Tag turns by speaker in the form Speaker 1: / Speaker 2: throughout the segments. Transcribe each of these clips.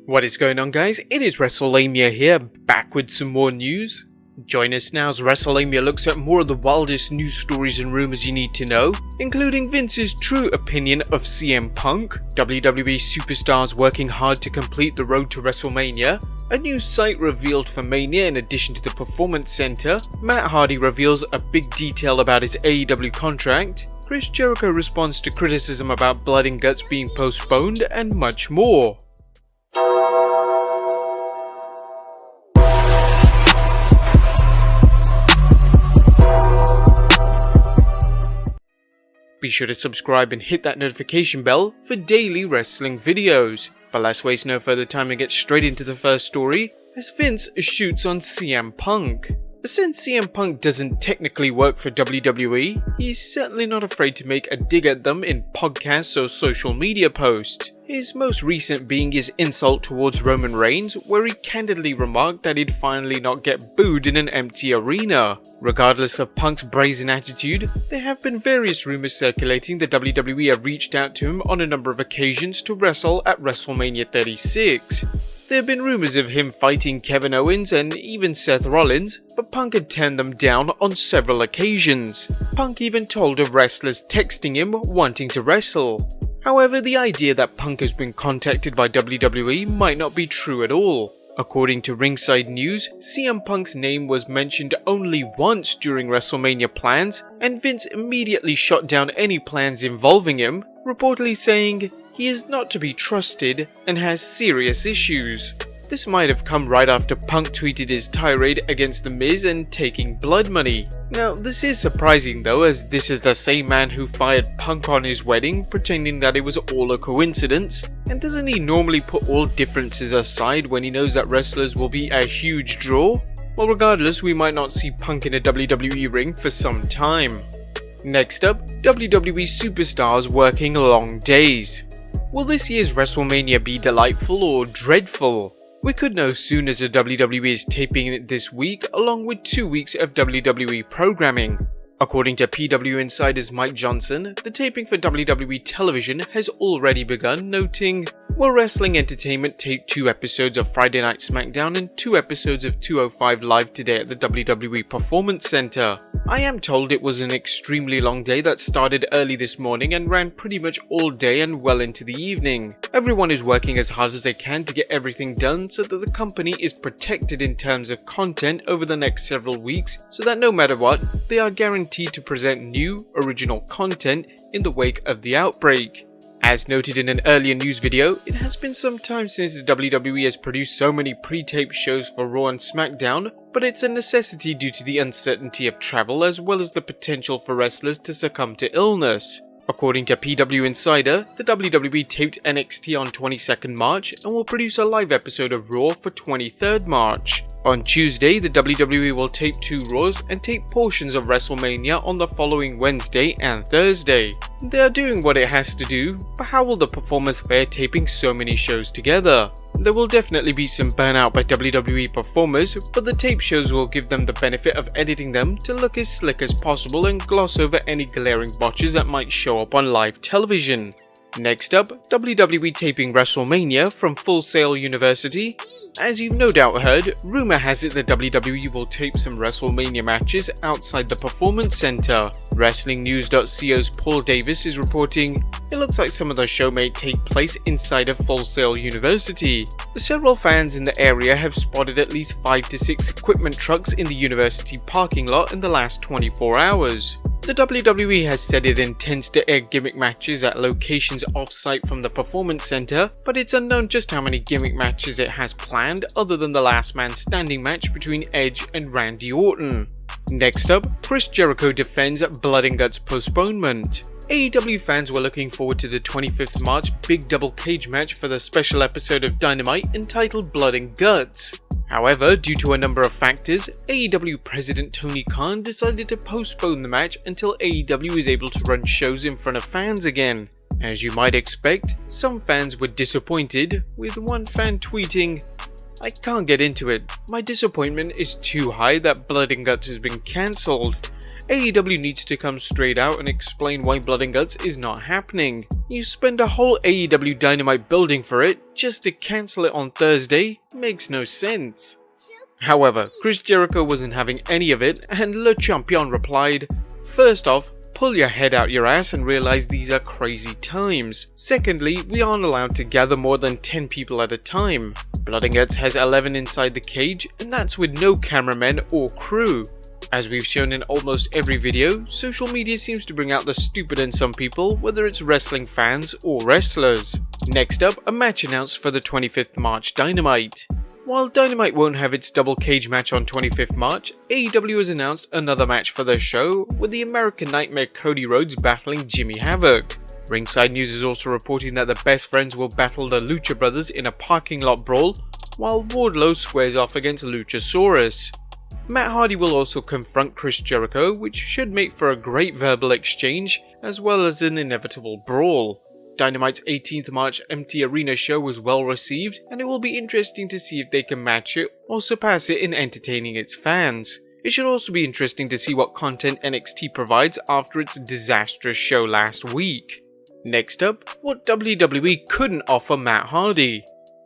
Speaker 1: What is going on, guys? It is Wrestlelamia here, back with some more news. Join us now as Wrestlelamia looks at more of the wildest news stories and rumors you need to know, including Vince's true opinion of CM Punk, WWE superstars working hard to complete the road to WrestleMania, a new site revealed for Mania in addition to the Performance Center, Matt Hardy reveals a big detail about his AEW contract, Chris Jericho responds to criticism about Blood and Guts being postponed, and much more. Be sure to subscribe and hit that notification bell for daily wrestling videos. But let's waste no further time and get straight into the first story, as Vince shoots on CM Punk. Since CM Punk doesn't technically work for WWE, he's certainly not afraid to make a dig at them in podcasts or social media posts. His most recent being his insult towards Roman Reigns, where he candidly remarked that he'd finally not get booed in an empty arena. Regardless of Punk's brazen attitude, there have been various rumors circulating that WWE have reached out to him on a number of occasions to wrestle at WrestleMania 36. There have been rumors of him fighting Kevin Owens and even Seth Rollins, but Punk had turned them down on several occasions. Punk even told of wrestlers texting him wanting to wrestle. However, the idea that Punk has been contacted by WWE might not be true at all. According to Ringside News, CM Punk's name was mentioned only once during WrestleMania plans, and Vince immediately shot down any plans involving him, reportedly saying he is not to be trusted and has serious issues. This might have come right after Punk tweeted his tirade against The Miz and taking blood money. Now, this is surprising though, as this is the same man who fired Punk on his wedding, pretending that it was all a coincidence. And doesn't he normally put all differences aside when he knows that wrestlers will be a huge draw? Well, regardless, we might not see Punk in a WWE ring for some time. Next up, WWE superstars working long days. Will this year's WrestleMania be delightful or dreadful? We could know soon, as the WWE is taping it this week along with 2 weeks of WWE programming. According to PW Insider's Mike Johnson, the taping for WWE television has already begun, noting, "Will Wrestling Entertainment tape 2 episodes of Friday Night SmackDown and 2 episodes of 205 Live today at the WWE Performance Center. I am told it was an extremely long day that started early this morning and ran pretty much all day and well into the evening. Everyone is working as hard as they can to get everything done so that the company is protected in terms of content over the next several weeks, so that no matter what, they are guaranteed to present new, original content in the wake of the outbreak." As noted in an earlier news video, it has been some time since the WWE has produced so many pre-taped shows for Raw and SmackDown, but it's a necessity due to the uncertainty of travel as well as the potential for wrestlers to succumb to illness. According to PW Insider, the WWE taped NXT on 22nd March and will produce a live episode of Raw for 23rd March. On Tuesday, the WWE will tape 2 Raws and tape portions of WrestleMania on the following Wednesday and Thursday. They are doing what it has to do, but how will the performers fare taping so many shows together? There will definitely be some burnout by WWE performers, but the tape shows will give them the benefit of editing them to look as slick as possible and gloss over any glaring botches that might show up on live television. Next up, WWE taping WrestleMania from Full Sail University. As you've no doubt heard, rumor has it that WWE will tape some WrestleMania matches outside the Performance Center. WrestlingNews.co's Paul Davis is reporting, "It looks like some of the show may take place inside of Full Sail University. Several fans in the area have spotted at least 5 to 6 equipment trucks in the university parking lot in the last 24 hours. The WWE has said it intends to air gimmick matches at locations off-site from the Performance Center, but it's unknown just how many gimmick matches it has planned other than the last man standing match between Edge and Randy Orton." Next up, Chris Jericho defends Blood and Guts postponement. AEW fans were looking forward to the 25th March big double cage match for the special episode of Dynamite entitled Blood and Guts. However, due to a number of factors, AEW President Tony Khan decided to postpone the match until AEW is able to run shows in front of fans again. As you might expect, some fans were disappointed, with one fan tweeting, "I can't get into it. My disappointment is too high that Blood and Guts has been cancelled. AEW needs to come straight out and explain why Blood and Guts is not happening. You spend a whole AEW Dynamite building for it, just to cancel it on Thursday? Makes no sense. However, Chris Jericho wasn't having any of it, and Le Champion replied, "First off, pull your head out your ass and realize these are crazy times. Secondly, we aren't allowed to gather more than 10 people at a time. Blood and Guts has 11 inside the cage, and that's with no cameramen or crew. As we've shown in almost every video, social media seems to bring out the stupid in some people, whether it's wrestling fans or wrestlers." Next up, a match announced for the 25th March Dynamite. While Dynamite won't have its double cage match on 25th March, AEW has announced another match for the show, with the American Nightmare Cody Rhodes battling Jimmy Havoc. Ringside News is also reporting that the Best Friends will battle the Lucha Brothers in a parking lot brawl, while Wardlow squares off against Luchasaurus. Matt Hardy will also confront Chris Jericho, which should make for a great verbal exchange, as well as an inevitable brawl. Dynamite's 18th March empty arena show was well received, and it will be interesting to see if they can match it or surpass it in entertaining its fans. It should also be interesting to see what content NXT provides after its disastrous show last week. Next up, what WWE couldn't offer Matt Hardy.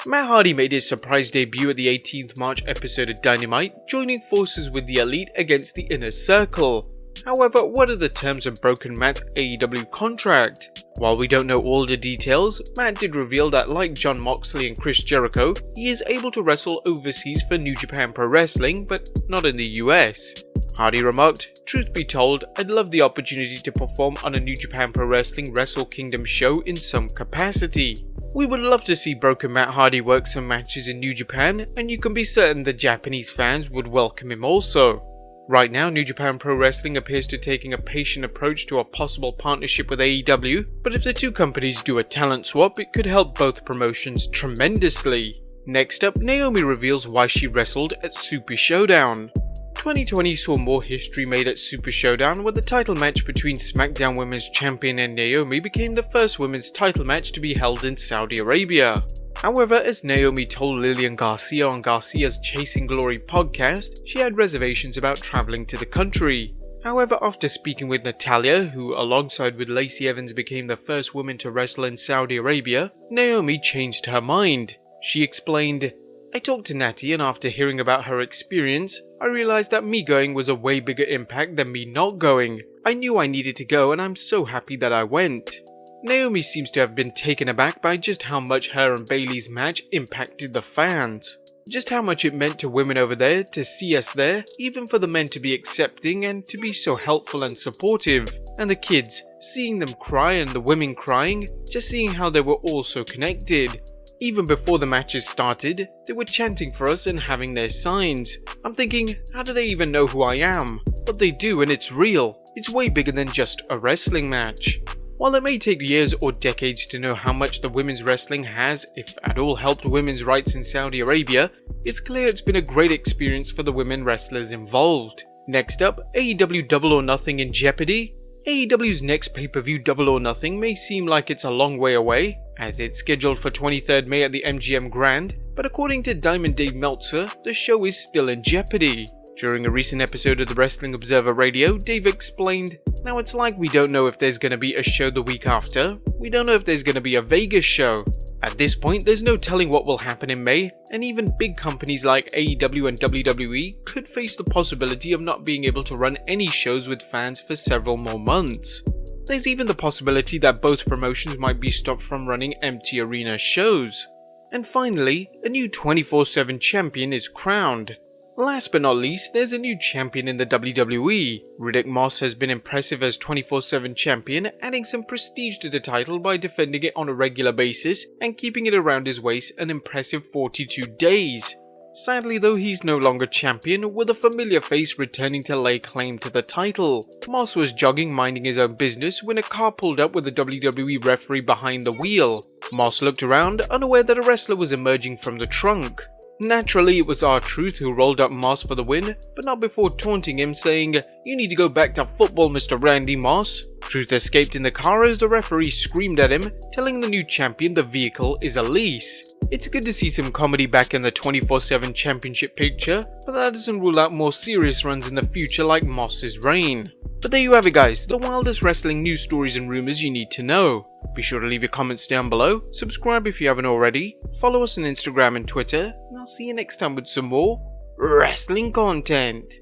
Speaker 1: Matt Hardy made his surprise debut at the 18th March episode of Dynamite, joining forces with the Elite against the Inner Circle. However, what are the terms of Broken Matt's AEW contract? While we don't know all the details, Matt did reveal that like Jon Moxley and Chris Jericho, he is able to wrestle overseas for New Japan Pro Wrestling, but not in the US. Hardy remarked, "Truth be told, I'd love the opportunity to perform on a New Japan Pro Wrestling Wrestle Kingdom show in some capacity. We would love to see Broken Matt Hardy work some matches in New Japan, and you can be certain the Japanese fans would welcome him also." Right now, New Japan Pro Wrestling appears to be taking a patient approach to a possible partnership with AEW, but if the two companies do a talent swap, it could help both promotions tremendously. Next up, Naomi reveals why she wrestled at Super ShowDown. 2020 saw more history made at Super ShowDown, where the title match between SmackDown Women's Champion and Naomi became the first women's title match to be held in Saudi Arabia. However, as Naomi told Lillian Garcia on Garcia's Chasing Glory podcast, she had reservations about traveling to the country. However, after speaking with Natalya, who alongside with Lacey Evans became the first woman to wrestle in Saudi Arabia, Naomi changed her mind. She explained, "I talked to Natty, and after hearing about her experience, I realized that me going was a way bigger impact than me not going. I knew I needed to go, and I'm so happy that I went." Naomi seems to have been taken aback by just how much her and Bayley's match impacted the fans. Just how much it meant to women over there to see us there, even for the men to be accepting and to be so helpful and supportive. And the kids, seeing them cry and the women crying, just seeing how they were all so connected. Even before the matches started, they were chanting for us and having their signs. I'm thinking, how do they even know who I am? But they do, and it's real. It's way bigger than just a wrestling match. While it may take years or decades to know how much the women's wrestling has, if at all, helped women's rights in Saudi Arabia, it's clear it's been a great experience for the women wrestlers involved. Next up, AEW Double or Nothing in Jeopardy. AEW's next pay-per-view Double or Nothing may seem like it's a long way away, as it's scheduled for 23rd May at the MGM Grand, but according to Diamond Dave Meltzer, the show is still in jeopardy. During a recent episode of the Wrestling Observer Radio, Dave explained, "Now it's like we don't know if there's gonna be a show the week after, we don't know if there's gonna be a Vegas show. At this point, there's no telling what will happen in May, and even big companies like AEW and WWE could face the possibility of not being able to run any shows with fans for several more months. There's even the possibility that both promotions might be stopped from running empty arena shows." And finally, a new 24/7 champion is crowned. Last but not least, there's a new champion in the WWE. Riddick Moss has been impressive as 24/7 champion, adding some prestige to the title by defending it on a regular basis and keeping it around his waist an impressive 42 days. Sadly though, he's no longer champion, with a familiar face returning to lay claim to the title. Moss was jogging minding his own business when a car pulled up with a WWE referee behind the wheel. Moss looked around, unaware that a wrestler was emerging from the trunk. Naturally, it was R-Truth who rolled up Moss for the win, but not before taunting him, saying, "You need to go back to football, Mr. Randy Moss." Truth escaped in the car as the referee screamed at him, telling the new champion the vehicle is a lease. It's good to see some comedy back in the 24/7 championship picture, but that doesn't rule out more serious runs in the future like Moss's reign. But there you have it guys, the wildest wrestling news stories and rumors you need to know. Be sure to leave your comments down below, subscribe if you haven't already, follow us on Instagram and Twitter, and I'll see you next time with some more wrestling content.